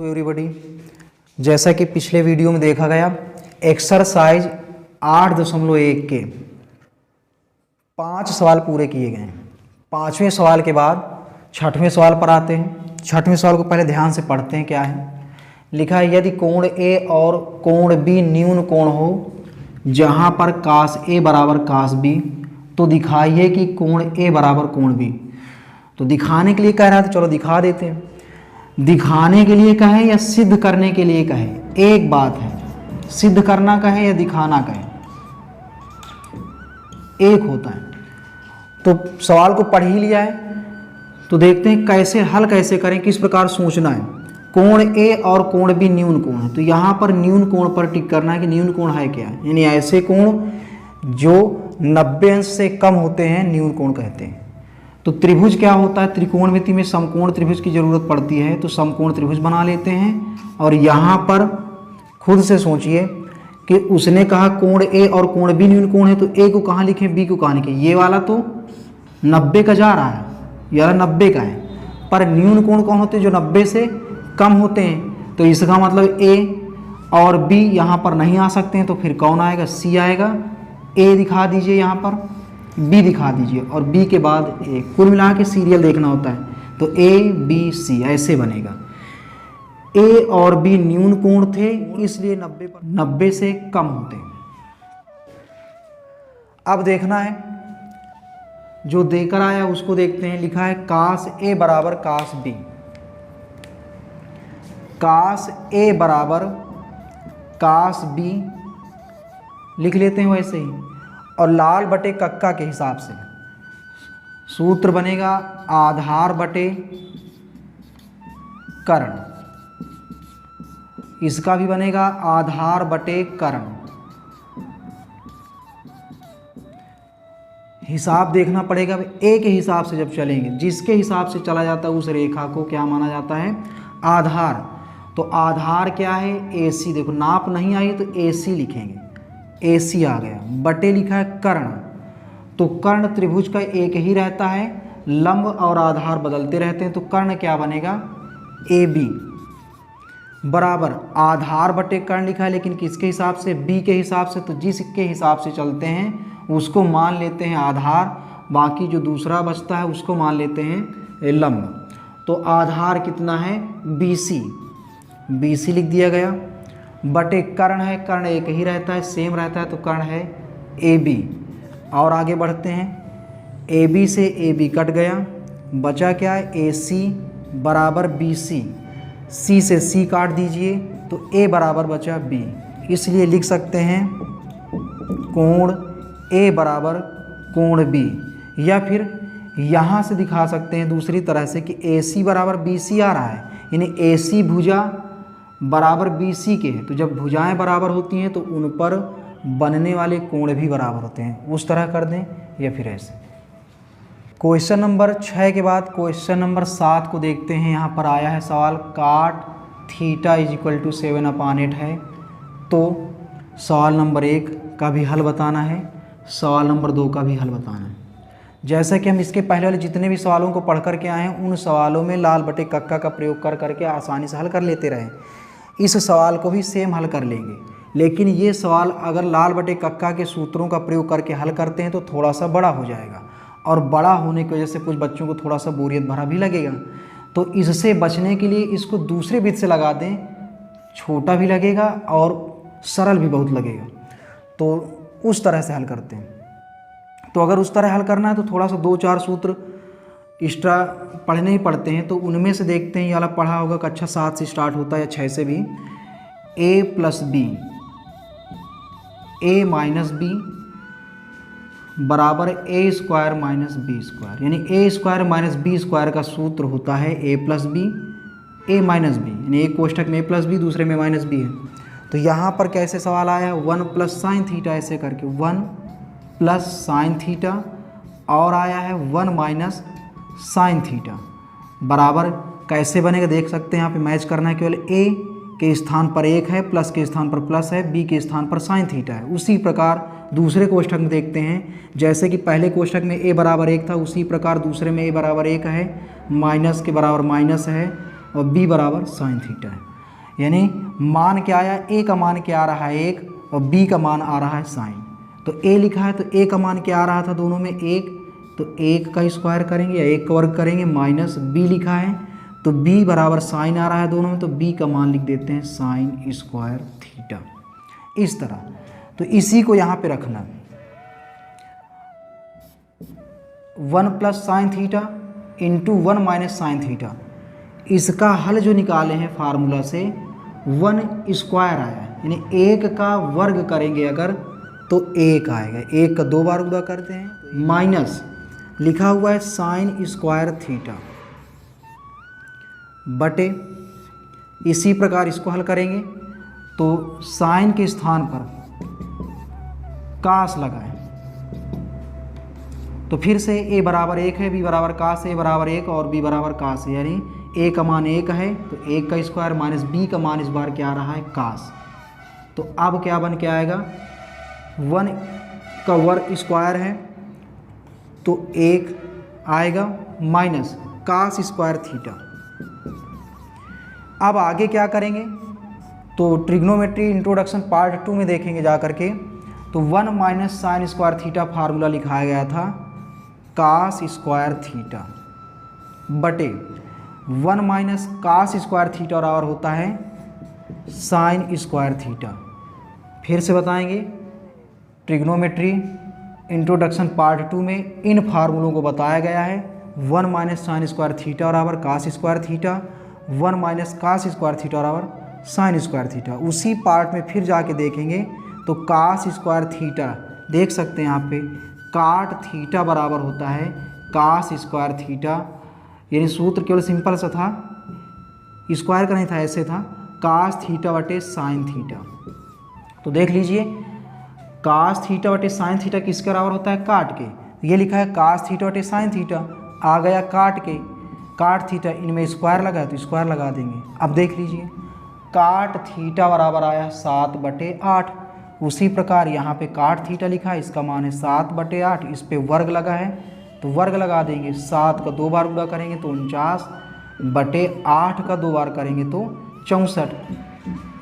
Everybody, जैसा कि पिछले वीडियो में देखा गया एक्सरसाइज 8.1 के 5 सवाल पूरे किए गए हैं। 5वें सवाल के बाद 6वें सवाल पर आते हैं। 6वें सवाल को पहले ध्यान से पढ़ते हैं। क्या है लिखा है, यदि कोण ए और कोण बी न्यून कोण हो जहां पर कास ए बराबर कास बी, तो दिखाइए कि कोण ए बराबर कोण बी। तो दिखाने के लिए कह रहा है तो चलो दिखा देते हैं। दिखाने के लिए कहे या सिद्ध करने के लिए कहे, एक बात है, सिद्ध करना कहे या दिखाना कहे, एक होता है। तो सवाल को पढ़ ही लिया है तो देखते हैं कैसे हल कैसे करें, किस प्रकार सोचना है। कोण ए और कोण बी न्यून कोण है, तो यहाँ पर न्यून कोण पर टिक करना है कि न्यून कोण है क्या, यानी ऐसे कोण जो 90 अंश से कम होते हैं न्यून कोण कहते हैं। तो त्रिभुज क्या होता है, त्रिकोणमिति में समकोण त्रिभुज की जरूरत पड़ती है, तो समकोण त्रिभुज बना लेते हैं। और यहाँ पर खुद से सोचिए कि उसने कहा कोण ए और कोण बी न्यून कोण है, तो ए को कहाँ लिखें, बी को कहाँ लिखें। ये वाला तो 90 का जा रहा है, ये वाला 90 का है, पर न्यून कोण कौन होते हैं, जो 90 से कम होते हैं। तो इसका मतलब ए और बी यहाँ पर नहीं आ सकते हैं, तो फिर कौन आएगा, सी आएगा। ए दिखा दीजिए, यहाँ पर बी दिखा दीजिए और बी के बाद ए, कुल मिला के सीरियल देखना होता है। तो ए बी सी ऐसे बनेगा। ए और बी न्यून कोण थे, इसलिए 90 से कम होते हैं। अब देखना है जो देकर आया उसको देखते हैं। लिखा है कास ए बराबर कास बी, कास ए बराबर कास बी लिख लेते हैं वैसे ही। और लाल बटे कक्का के हिसाब से सूत्र बनेगा आधार बटे कर्ण, इसका भी बनेगा आधार बटे कर्ण। हिसाब देखना पड़ेगा ए के हिसाब से जब चलेंगे, जिसके हिसाब से चला जाता है उस रेखा को क्या माना जाता है, आधार। तो आधार क्या है, ए सी। देखो नाप नहीं आई तो ए सी लिखेंगे, ए सी आ गया। बटे लिखा है कर्ण, तो कर्ण त्रिभुज का एक ही रहता है, लंब और आधार बदलते रहते हैं, तो कर्ण क्या बनेगा, ए बी बराबर आधार बटे कर्ण लिखा है, लेकिन किसके हिसाब से, बी के हिसाब से। तो जिसके हिसाब से चलते हैं उसको मान लेते हैं आधार, बाकी जो दूसरा बचता है उसको मान लेते हैं लंब। तो आधार कितना है, बी सी, बी सी लिख दिया गया। बटे कर्ण है, कर्ण एक ही रहता है, सेम रहता है, तो कर्ण है ए बी। और आगे बढ़ते हैं, ए बी से ए बी कट गया, बचा क्या है, ए सी बराबर बी सी। सी से सी काट दीजिए तो ए बराबर बचा बी, इसलिए लिख सकते हैं कोण ए बराबर कोण बी। या फिर यहाँ से दिखा सकते हैं दूसरी तरह से कि ए सी बराबर बी सी आ रहा है, यानी ए सी भुजा बराबर बी सी के हैं। तो जब भुजाएं बराबर होती हैं तो उन पर बनने वाले कोण भी बराबर होते हैं, उस तरह कर दें या फिर ऐसे। क्वेश्चन नंबर 6 के बाद क्वेश्चन नंबर 7 को देखते हैं। यहाँ पर आया है सवाल काट थीटा = 7/8 है। तो सवाल नंबर 1 का भी हल बताना है, सवाल नंबर 2 का भी हल बताना है। जैसा कि हम इसके पहले वाले जितने भी सवालों को पढ़ करके आए हैं उन सवालों में लाल बटे कक्का का प्रयोग कर करके आसानी से हल कर लेते रहे। इस सवाल को भी सेम हल कर लेंगे, लेकिन ये सवाल अगर लाल बटे कक्का के सूत्रों का प्रयोग करके हल करते हैं तो थोड़ा सा बड़ा हो जाएगा, और बड़ा होने की वजह से कुछ बच्चों को थोड़ा सा बोरियत भरा भी लगेगा। तो इससे बचने के लिए इसको दूसरे विधि से लगा दें, छोटा भी लगेगा और सरल भी बहुत लगेगा। तो उस तरह से हल करते हैं। तो अगर उस तरह हल करना है तो थोड़ा सा 2-4 सूत्र एक्स्ट्रा पढ़ने ही पड़ते हैं। तो उनमें से देखते हैं, ये वाला पढ़ा होगा कक्षा 7 से स्टार्ट होता है या 6 से भी। a + b a - b बराबर a² - b², यानी a² - b² का सूत्र होता है a + b a - b, यानी एक कोष्ठक में a + b दूसरे में -b है। तो यहाँ पर कैसे सवाल आया, 1 + sin थीटा ऐसे करके 1 + sin थीटा, और आया है 1 - sin थीटा बराबर कैसे बनेगा देख सकते हैं। यहाँ पे मैच करना है, केवल a के स्थान पर 1 है, प्लस के स्थान पर प्लस है, b के स्थान पर sin थीटा है। उसी प्रकार दूसरे कोष्ठक में देखते हैं, जैसे कि पहले कोष्ठक में a बराबर 1 था, उसी प्रकार दूसरे में a बराबर 1 है, माइनस के बराबर माइनस है और b बराबर sin थीटा है। यानी मान क्या आया, ए का मान क्या आ रहा है 1 और बी का मान आ रहा है साइन। तो ए लिखा है तो ए का मान क्या आ रहा था दोनों में 1, तो 1 का स्क्वायर करेंगे या 1 का वर्ग करेंगे, माइनस बी लिखा है तो बी बराबर साइन आ रहा है दोनों में, तो बी का मान लिख देते हैं साइन स्क्वायर थीटा। इस तरह तो इसी को यहाँ पे रखना, 1 plus sine theta into 1 minus sine theta. इसका हल जो निकाले हैं फार्मूला से 1 स्क्वायर आया, यानी 1 का वर्ग करेंगे अगर तो 1 आएगा, 1 का 2 बार गुणा करते हैं, माइनस लिखा हुआ है साइन स्क्वायर थीटा बटे, इसी प्रकार इसको हल करेंगे तो साइन के स्थान पर कास लगाएं तो फिर से a बराबर 1 है, b बराबर कास, a बराबर 1 और b बराबर कास है, यानी a का मान 1 है तो 1 का स्क्वायर माइनस b का मान इस बार क्या आ रहा है कास। तो अब क्या बन के आएगा, 1 का वर्ग स्क्वायर है तो 1 आएगा माइनस कास स्क्वायर थीटा। अब आगे क्या करेंगे तो ट्रिग्नोमेट्री इंट्रोडक्शन पार्ट 2 में देखेंगे जा करके, तो 1 minus sign square theta formula लिखाया गया था कास स्क्वायर थीटा बटे 1 माइनस कास स्क्वायर थीटा बराबर होता है साइन स्क्वायर थीटा। फिर से बताएंगे, ट्रिग्नोमेट्री इंट्रोडक्शन पार्ट 2 में इन फार्मूलों को बताया गया है, 1 माइनस साइन स्क्वायर थीटा बराबर cos square theta, 1 minus cos square theta बराबर साइन स्क्वायर थीटा। उसी पार्ट में फिर जाके देखेंगे तो कास स्क्वायर थीटा देख सकते हैं यहाँ पे, काट थीटा बराबर होता है कास स्क्वायर थीटा, यानी सूत्र केवल सिंपल सा था, स्क्वायर का नहीं था, ऐसे था कास थीटा बटे साइन थीटा। तो देख लीजिए कास थीटा बटे साइन थीटा किसके बराबर होता है, काट के, ये लिखा है कास थीटा बटे साइन थीटा, आ गया काट के, काट थीटा, इनमें स्क्वायर लगा है तो स्क्वायर लगा देंगे। अब देख लीजिए काट थीटा बराबर आया 7/8, उसी प्रकार यहाँ पे काट थीटा लिखा है, इसका मान है 7/8, इस पे वर्ग लगा है तो वर्ग लगा देंगे, 7 का 2 बार गुणा करेंगे तो 49/8 का 2 बार करेंगे तो 64।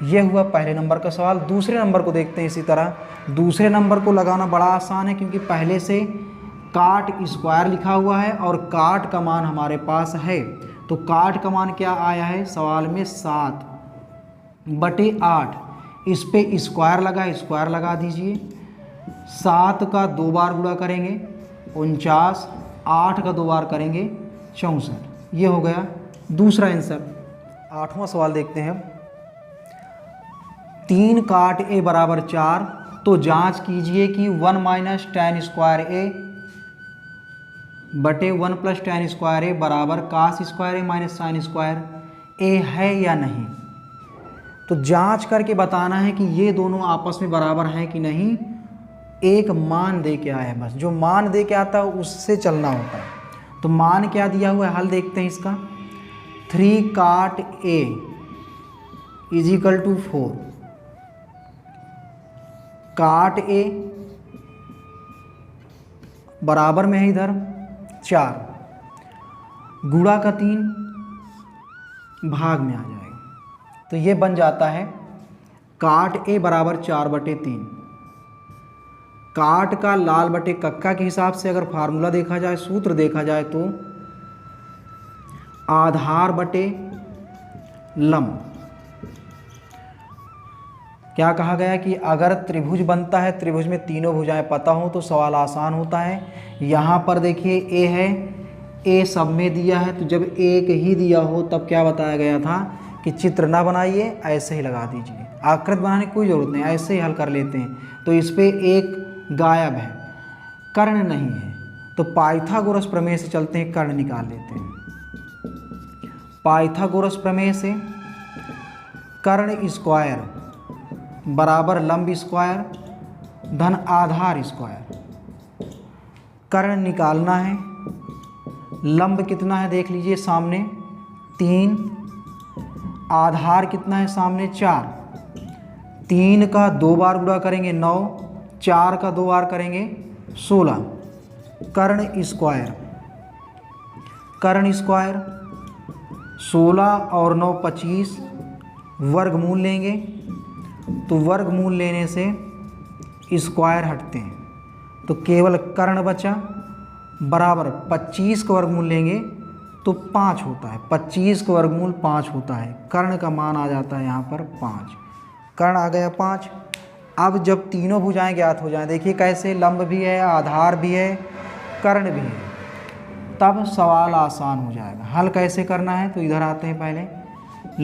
ये हुआ पहले नंबर का सवाल। दूसरे नंबर को देखते हैं। इसी तरह दूसरे नंबर को लगाना बड़ा आसान है क्योंकि पहले से काट स्क्वायर लिखा हुआ है और काट का मान हमारे पास है, तो काट का मान क्या आया है सवाल में 7/8, इस पे स्क्वायर लगा है, स्क्वायर लगा दीजिए, 7 का 2 बार गुणा करेंगे 49, 8 का 2 बार करेंगे 64। ये हो गया दूसरा आंसर। 8वां सवाल देखते हैं। 3 काट ए बराबर 4, तो जांच कीजिए कि 1 माइनस tan स्क्वायर ए बटे 1 प्लस tan स्क्वायर ए बराबर कास स्क्वायर ए माइनस साइन स्क्वायर ए है या नहीं। तो जांच करके बताना है कि ये दोनों आपस में बराबर हैं कि नहीं। एक मान दे के आया है, बस जो मान दे के आता है उससे चलना होता है। तो मान क्या दिया हुआ है, हल देखते हैं इसका। 3 काट ए इज इक्वल टू 4, काट ए बराबर में है इधर 4, गुणा का 3 भाग में आ जाएगा, तो ये बन जाता है काट ए बराबर 4/3। काट का लाल बटे कक्का के हिसाब से अगर फार्मूला देखा जाए, सूत्र देखा जाए तो आधार बटे लंब। क्या कहा गया कि अगर त्रिभुज बनता है, त्रिभुज में तीनों भुजाएं पता हो तो सवाल आसान होता है। यहाँ पर देखिए ए है, ए सब में दिया है, तो जब एक ही दिया हो तब क्या बताया गया था कि चित्र ना बनाइए, ऐसे ही लगा दीजिए, आकृति बनाने की कोई ज़रूरत नहीं, ऐसे ही हल कर लेते हैं। तो इस पे एक गायब है, कर्ण नहीं है, तो पाइथागोरस प्रमेय से चलते हैं, कर्ण निकाल लेते हैं। पाइथागोरस प्रमेय से कर्ण स्क्वायर बराबर लंब स्क्वायर धन आधार स्क्वायर। कर्ण निकालना है, लंब कितना है देख लीजिए सामने 3, आधार कितना है सामने 4, 3 का 2 बार गुणा करेंगे 9, 4 का 2 बार करेंगे 16। कर्ण स्क्वायर, कर्ण स्क्वायर 16 और 9 25, वर्गमूल लेंगे तो वर्गमूल लेने से स्क्वायर हटते हैं, तो केवल कर्ण बचा, बराबर 25 का वर्गमूल लेंगे तो 5 होता है, 25 का वर्गमूल 5 होता है। कर्ण का मान आ जाता है यहाँ पर 5, कर्ण आ गया 5। अब जब तीनों भुजाएं ज्ञात हो जाएं, देखिए कैसे, लंब भी है, आधार भी है, कर्ण भी है, तब सवाल आसान हो जाएगा। हल कैसे करना है, तो इधर आते हैं पहले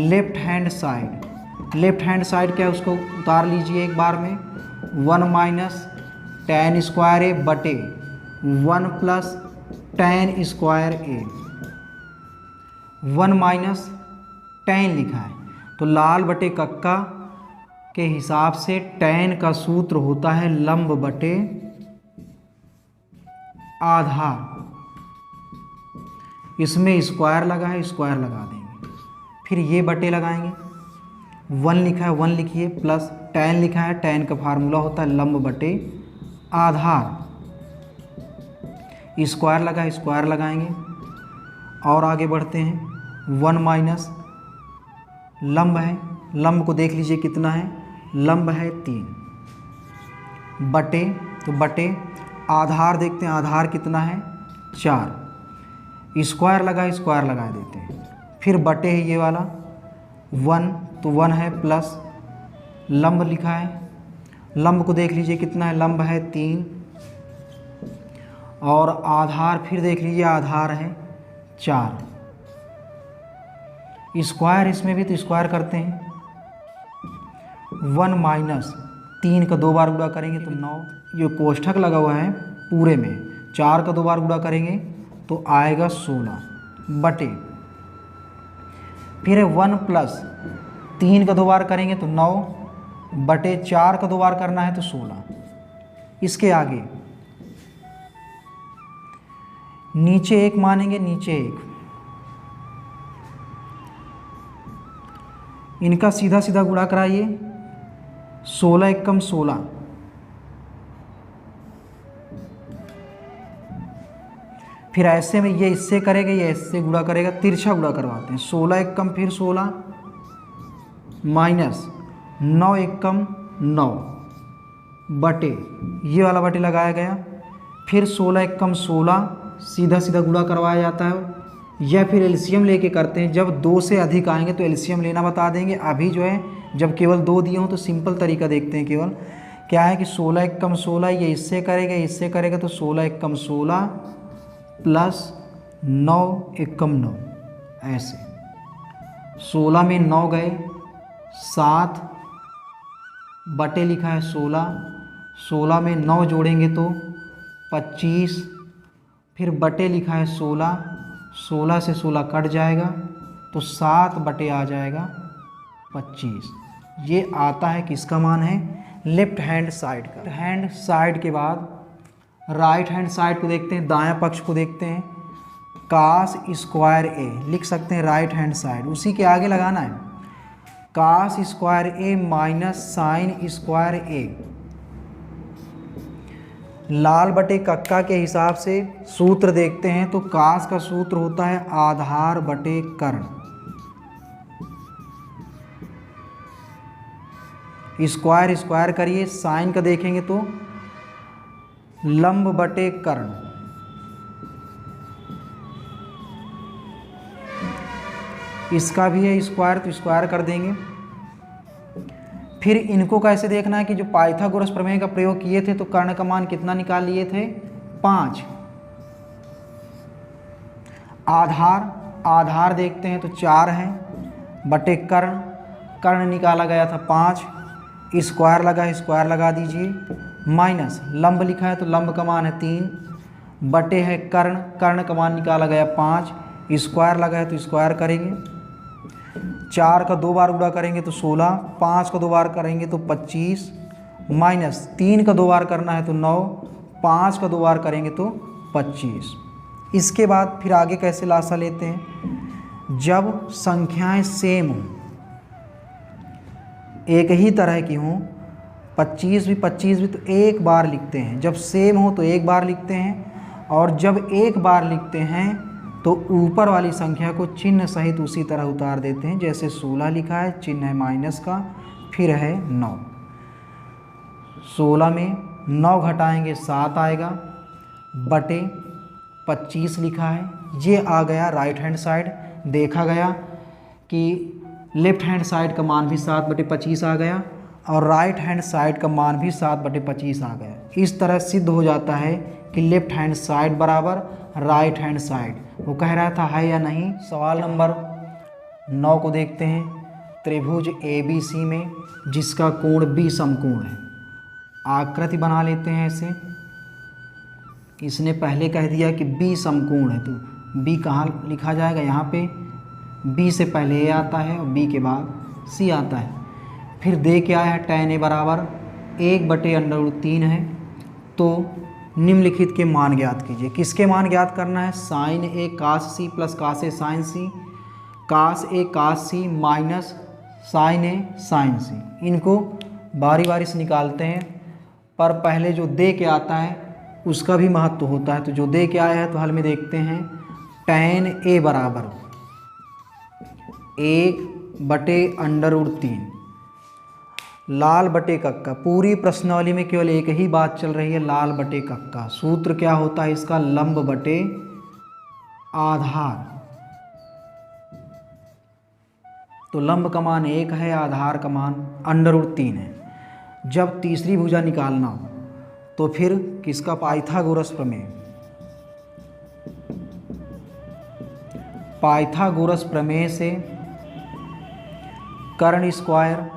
left hand side. Left hand side क्या है उसको उतार लीजिए एक बार में, 1 माइनस tan स्क्वायर ए बटे 1 प्लस tan स्क्वायर ए। 1 माइनस tan लिखा है तो लाल बटे कक्का के हिसाब से tan का सूत्र होता है लंब बटे आधार। इसमें स्क्वायर लगा है, स्क्वायर लगा देंगे, फिर ये बटे लगाएंगे, 1 लिखा है 1 लिखिए, प्लस tan लिखा है, tan का फार्मूला होता है लंब बटे आधार। स्क्वायर लगा है, स्क्वायर लगाएंगे और आगे बढ़ते हैं। 1 माइनस लंब है, लंब को देख लीजिए कितना है, लंब है 3 बटे, तो बटे आधार देखते हैं, आधार कितना है 4, स्क्वायर लगा, स्क्वायर लगा देते हैं, फिर बटे है ये वाला 1, तो 1 है, प्लस लंब लिखा है, लंब को देख लीजिए कितना है, लंब है 3 और आधार फिर देख लीजिए, आधार है 4, स्क्वायर इसमें भी तो स्क्वायर करते हैं, 1 माइनस 3 का 2 बार गुणा करेंगे तो 9, ये कोष्ठक लगा हुआ है पूरे में, 4 का 2 बार गुणा करेंगे तो आएगा 16 बटे, फिर 1 प्लस 3 का 2 बार करेंगे तो 9 बटे 4 का 2 बार करना है तो 16। इसके आगे नीचे 1 मानेंगे, नीचे 1, इनका सीधा सीधा गुणा कराइए, 16 एकम 16, फिर ऐसे में ये इससे करेगा, ये इससे गुणा करेगा, तिरछा गुणा करवाते हैं, 16 एकम फिर 16 माइनस 9 एकम 9 बटे, ये वाला बटे लगाया गया, फिर 16 एकम 16 सीधा सीधा गुणा करवाया जाता है, या फिर एलसीएम लेके करते हैं। जब 2 से अधिक आएंगे तो एलसीएम लेना बता देंगे। अभी जो है जब केवल 2 दिए हों तो सिंपल तरीका देखते हैं। केवल क्या है कि 16 एकम 16, ये इससे करेगा, इससे करेगा, तो 16 एकम 16 प्लस 9 एकम 9, ऐसे 16 में 9 गए 7 बटे लिखा है 16, 16 में 9 जोड़ेंगे तो 25, फिर बटे लिखा है 16, 16 से 16 कट जाएगा तो 7 बटे आ जाएगा 25। ये आता है किसका मान है, लेफ्ट हैंड साइड का। हैंड साइड के बाद राइट हैंड साइड को देखते हैं, दायां पक्ष को देखते हैं, कास स्क्वायर ए लिख सकते हैं राइट हैंड साइड, उसी के आगे लगाना है कास स्क्वायर ए माइनस साइन स्क्वायर ए। लाल बटे कक्का के हिसाब से सूत्र देखते हैं तो कास का सूत्र होता है आधार बटे कर्ण, स्क्वायर स्क्वायर करिए, साइन का देखेंगे तो लंब बटे कर्ण, इसका भी है स्क्वायर तो स्क्वायर कर देंगे। फिर इनको कैसे देखना है कि जो पाइथागोरस प्रमेय का प्रयोग किए थे तो कर्ण का मान कितना निकाल लिए थे 5। आधार देखते हैं तो 4 है बटे कर्ण, कर्ण निकाला गया था 5, स्क्वायर लगा, स्क्वायर लगा दीजिए, माइनस लंब लिखा है तो लंब का मान है 3 बटे है कर्ण, कर्ण का मान निकाला गया 5, स्क्वायर लगा है तो स्क्वायर करेंगे, 4 का 2 बार गुणा करेंगे तो 16, 5 का 2 बार करेंगे तो 25, माइनस 3 का 2 बार करना है तो 9, 5 का 2 बार करेंगे तो 25। इसके बाद फिर आगे कैसे लासा लेते हैं, जब संख्याएं सेम हों, एक ही तरह की हों, 25 भी तो एक बार लिखते हैं, जब सेम हो तो एक बार लिखते हैं, और जब एक बार लिखते हैं तो ऊपर वाली संख्या को चिन्ह सहित उसी तरह उतार देते हैं जैसे 16 लिखा है, चिन्ह है माइनस का, फिर है 9। 16 में 9 घटाएंगे 7 आएगा, बटे 25 लिखा है, ये आ गया राइट हैंड साइड। देखा गया कि लेफ्ट हैंड साइड का मान भी 7/25 आ गया और राइट हैंड साइड का मान भी 7/25 आ गया। इस तरह सिद्ध हो जाता है कि लेफ्ट हैंड साइड बराबर राइट हैंड साइड। वो कह रहा था है या नहीं। सवाल नंबर 9 को देखते हैं। त्रिभुज ABC में जिसका कोण B समकोण है, आकृति बना लेते हैं ऐसे। इसने पहले कह दिया कि B समकोण है, तो B कहाँ लिखा जाएगा, यहाँ पे B से पहले A आता है और B के बाद C आता है। फिर दे क्या है, tan A बराबर 1/√3 है। तो निम्नलिखित के मान ज्ञात कीजिए। किसके मान ज्ञात करना है, sin A cos C plus cos A sin C, cos A cos C minus sin A sin C। इनको बारी बारी से निकालते हैं, पर पहले जो दे के आता है उसका भी महत्व होता है। तो जो दे के आया है तो हल में देखते हैं, tan A बराबर 1/√3 लाल बटे कक्का। पूरी प्रश्नावली में केवल एक ही बात चल रही है, लाल बटे कक्का। सूत्र क्या होता है इसका, लंब बटे आधार। तो लंब का मान 1 है, आधार का मान √3 है। जब तीसरी भुजा निकालना हो तो फिर किसका, पाइथागोरस प्रमेय। पाइथागोरस प्रमेय से कर्ण स्क्वायर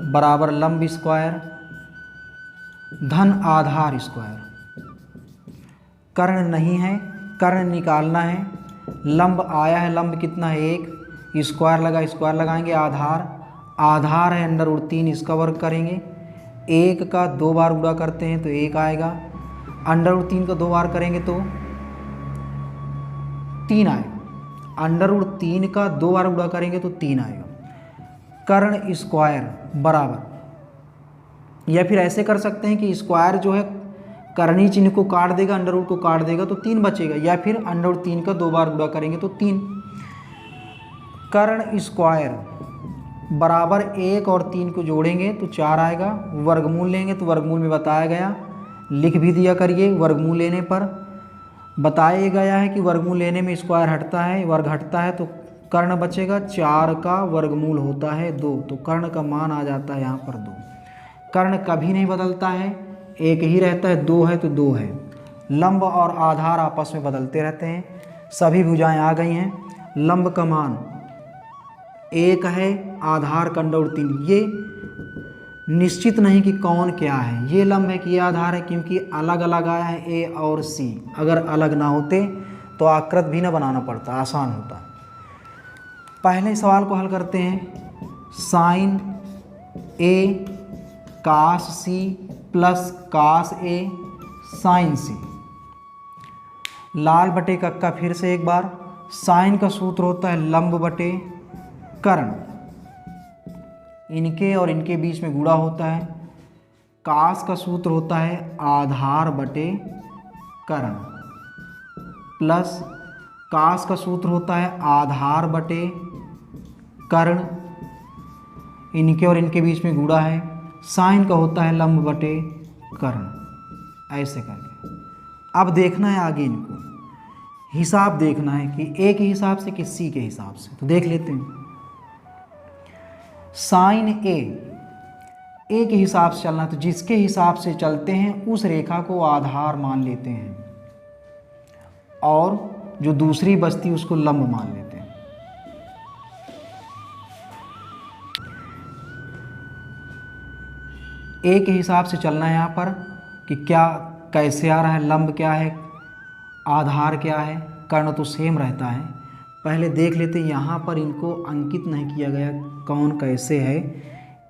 बराबर लंब स्क्वायर धन आधार स्क्वायर। कर्ण नहीं है, कर्ण निकालना है। लंब आया है, लंब कितना है 1, स्क्वायर लगा, स्क्वायर लगाएंगे। आधार, आधार है √3, इसका वर्ग करेंगे। 1 का 2 बार गुणा करते हैं तो 1 आएगा, √3 का 2 बार करेंगे तो 3 आएगा, √3 का 2 बार गुणा करेंगे तो 3 आएगा। कर्ण स्क्वायर बराबर, या फिर ऐसे कर सकते हैं कि स्क्वायर जो है कर्णी चिन्ह को काट देगा, √ को काट देगा तो 3 बचेगा, या फिर √3 का 2 बार गुणा करेंगे तो 3। कर्ण स्क्वायर बराबर 1 और 3 को जोड़ेंगे तो 4 आएगा। वर्गमूल लेंगे तो वर्गमूल में बताया गया, लिख भी दिया करिए। वर्गमूल लेने पर बताया गया है कि वर्गमूल लेने में स्क्वायर हटता है, वर्ग हटता है, तो कर्ण बचेगा। 4 का वर्गमूल होता है 2, तो कर्ण का मान आ जाता है यहाँ पर 2। कर्ण कभी नहीं बदलता है, एक ही रहता है, 2 है तो 2 है। लंब और आधार आपस में बदलते रहते हैं। सभी भुजाएं आ गई हैं। लंब का मान 1 है, आधार का √3। ये निश्चित नहीं कि कौन क्या है, ये लंब है कि ये आधार है, क्योंकि अलग अलग आया है A और C। अगर अलग ना होते तो आकृत भी ना बनाना पड़ता, आसान होता। पहले सवाल को हल करते हैं। sin A cos C plus cos A sin C। लाल बटे कक्का, फिर से एक बार। साइन का सूत्र होता है लंब बटे कर्ण, इनके और इनके बीच में गुणा होता है। कास का सूत्र होता है आधार बटे कर्ण, प्लस कास का सूत्र होता है आधार बटे कर्ण, इनके और इनके बीच में गुणा है। साइन का होता है लंब बटे कर्ण। ऐसे करके अब देखना है आगे, इनको हिसाब देखना है कि ए के हिसाब से कि सी के हिसाब से। तो देख लेते हैं। साइन ए के हिसाब से चलना, तो जिसके हिसाब से चलते हैं उस रेखा को आधार मान लेते हैं और जो दूसरी बचती उसको लंब मान लेते हैं। ए के हिसाब से चलना है यहाँ पर कि क्या कैसे आ रहा है, लंब क्या है, आधार क्या है, कर्ण तो सेम रहता है। पहले देख लेते हैं, यहाँ पर इनको अंकित नहीं किया गया कौन कैसे है।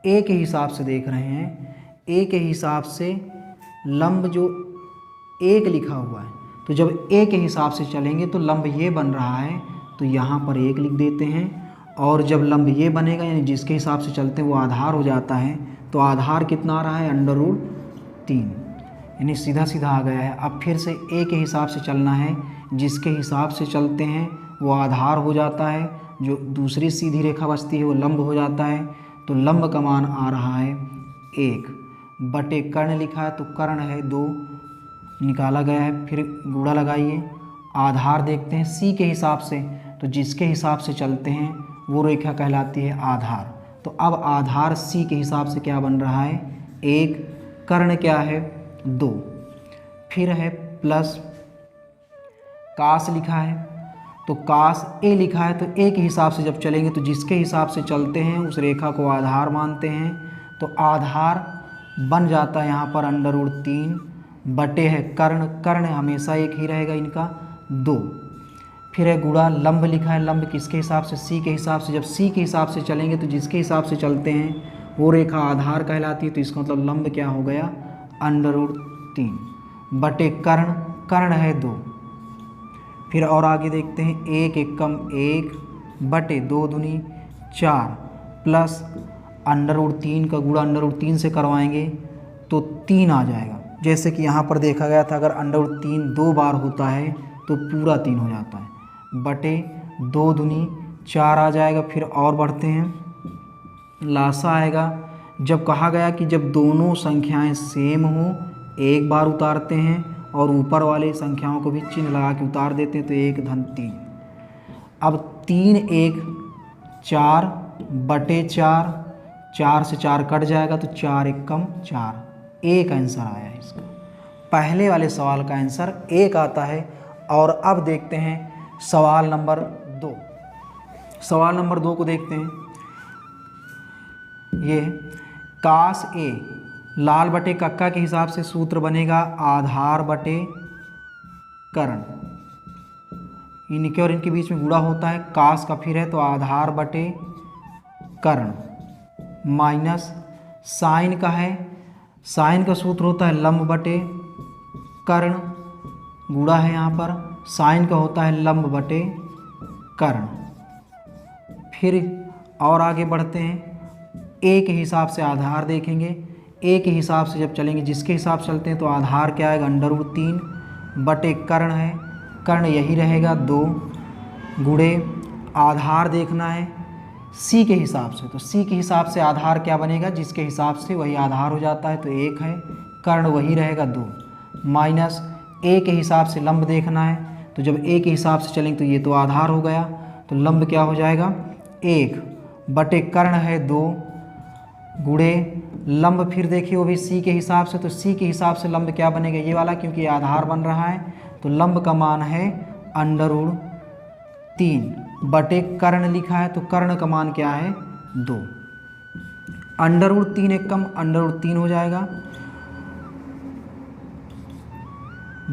ए के हिसाब से देख रहे हैं। ए के हिसाब से लंब जो 1 लिखा हुआ है, तो जब ए के हिसाब से चलेंगे तो लंब ये बन रहा है, तो यहाँ पर 1 लिख देते हैं। और जब लंब ये बनेगा, यानी जिसके हिसाब से चलते हैं वो आधार हो जाता है, तो आधार कितना आ रहा है √3, यानी सीधा सीधा आ गया है। अब फिर से ए के हिसाब से चलना है, जिसके हिसाब से चलते हैं वो आधार हो जाता है, जो दूसरी सीधी रेखा बचती है वो लंब हो जाता है। तो लंब का मान आ रहा है 1 बटे कर्ण लिखा है तो कर्ण है 2 निकाला गया है। फिर गुणा लगाइए, आधार देखते हैं सी के हिसाब से, तो जिसके हिसाब से चलते हैं वो रेखा कहलाती है आधार। तो अब आधार सी के हिसाब से क्या बन रहा है 1, कर्ण क्या है 2, फिर है प्लस कास लिखा है तो कास ए लिखा है, तो ए के हिसाब से जब चलेंगे तो जिसके हिसाब से चलते हैं उस रेखा को आधार मानते हैं। तो आधार बन जाता है यहाँ पर √3 बटे है कर्ण, कर्ण हमेशा एक ही रहेगा इनका 2। फिर है गुणा लंब लिखा है, लंब किसके हिसाब से सी के हिसाब से, जब सी के हिसाब से चलेंगे तो जिसके हिसाब से चलते हैं वो रेखा आधार कहलाती है। तो इसका मतलब लंब क्या हो गया √3 बटे कर्ण, कर्ण है 2। फिर और आगे देखते हैं 1 एकम 1 बटे 2 दूनी 4 प्लस √3 का गुणा √3 से करवाएंगे तो 3 आ जाएगा। जैसे कि यहाँ पर देखा गया था, अगर √3 2 बार होता है तो पूरा 3 हो जाता है, बटे 2 दूनी 4 आ जाएगा। फिर और बढ़ते हैं, लासा आएगा। जब कहा गया कि जब दोनों संख्याएं सेम हो एक बार उतारते हैं और ऊपर वाले संख्याओं को भी चिन्ह लगा के उतार देते हैं, तो 1 धन 3। अब 3 1 4 बटे 4, 4 से 4 कट जाएगा तो 4 एकम 4, 1 आंसर आया है इसका। पहले वाले सवाल का आंसर 1 आता है। और अब देखते हैं सवाल नंबर 2। सवाल नंबर 2 को देखते हैं। ये कास ए लाल बटे कक्का के हिसाब से सूत्र बनेगा आधार बटे कर्ण, इनके और इनके बीच में गुणा होता है, कास का फिर है तो आधार बटे कर्ण माइनस साइन का है, साइन का सूत्र होता है लंब बटे कर्ण, गुणा है यहाँ पर, साइन का होता है लंब बटे कर्ण। फिर और आगे बढ़ते हैं, ए के हिसाब से आधार देखेंगे, ए के हिसाब से जब चलेंगे जिसके हिसाब से चलते हैं तो आधार क्या आएगा √3 बटे कर्ण है, कर्ण यही रहेगा 2 गुणे आधार देखना है सी के हिसाब से, तो सी के हिसाब से आधार क्या बनेगा जिसके हिसाब से वही आधार हो जाता है, तो 1 है, कर्ण वही रहेगा 2 माइनस ए के हिसाब से लंब देखना है, तो जब ए के हिसाब से चलेंगे तो ये तो आधार हो गया, तो लंब क्या हो जाएगा 1 बटे कर्ण है 2 गुणे लंब फिर देखिए वो भी सी के हिसाब से, तो सी के हिसाब से लंब क्या बनेगा ये वाला, क्योंकि ये आधार बन रहा है, तो लंब का मान है √3 बटे कर्ण लिखा है, तो कर्ण का मान क्या है 2, √3 एक कम √3 हो जाएगा,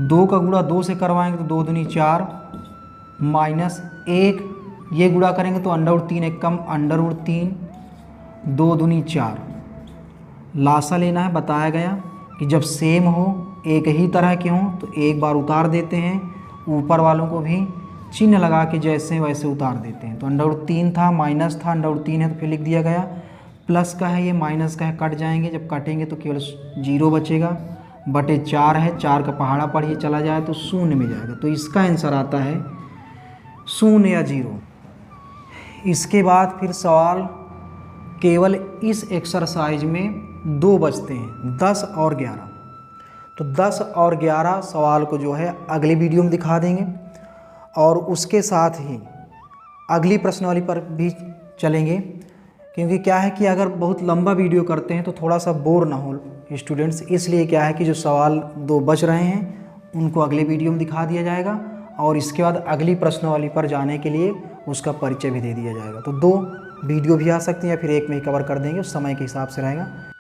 2 का गुणा 2 से करवाएंगे तो 2 दूनी 4 माइनस 1, ये गुणा करेंगे तो √3 एक कम √3 2 दूनी 4। लासा लेना है, बताया गया कि जब सेम हो एक ही तरह के हों तो एक बार उतार देते हैं, ऊपर वालों को भी चिन्ह लगा के जैसे वैसे उतार देते हैं। तो √3 था माइनस था, √3 है तो फिर लिख दिया गया, प्लस का है ये माइनस का है, कट जाएंगे, जब काटेंगे तो केवल 0 बचेगा, बटे 4 है, 4 का पहाड़ा पढ़िए चला जाए तो 0 में जाएगा, तो इसका आंसर आता है 0 या 0। इसके बाद फिर सवाल केवल इस एक्सरसाइज में 2 बचते हैं, 10 और 11। तो 10 और 11 सवाल को जो है अगली वीडियो में दिखा देंगे, और उसके साथ ही अगली प्रश्नावली पर भी चलेंगे, क्योंकि क्या है कि अगर बहुत लंबा वीडियो करते हैं तो थोड़ा सा बोर ना हो स्टूडेंट्स, इसलिए क्या है कि जो सवाल 2 बच रहे हैं उनको अगले वीडियो में दिखा दिया जाएगा, और इसके बाद अगली प्रश्नावली पर जाने के लिए उसका परिचय भी दे दिया जाएगा। तो 2 वीडियो भी आ सकती हैं या फिर एक में ही कवर कर देंगे, उस समय के हिसाब से रहेगा।